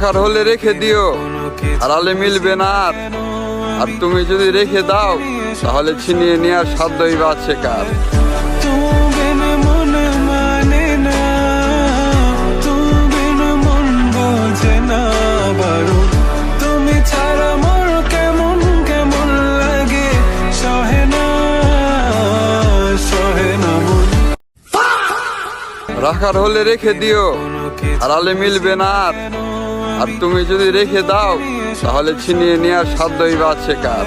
রাখার হলে রেখে দিও, হারালে মিলবে না আর। আর তুমি যদি রেখে দাও তাহলে ছিনিয়ে নেওয়ার সাধ্যই বা আছে কার। রাখার হলে রেখে দিও, হারালে মিলবে না আর। আর তুমি যদি রেখে দাও তাহলে ছিনিয়ে নেওয়ার সাধ্যই বা আছে কার।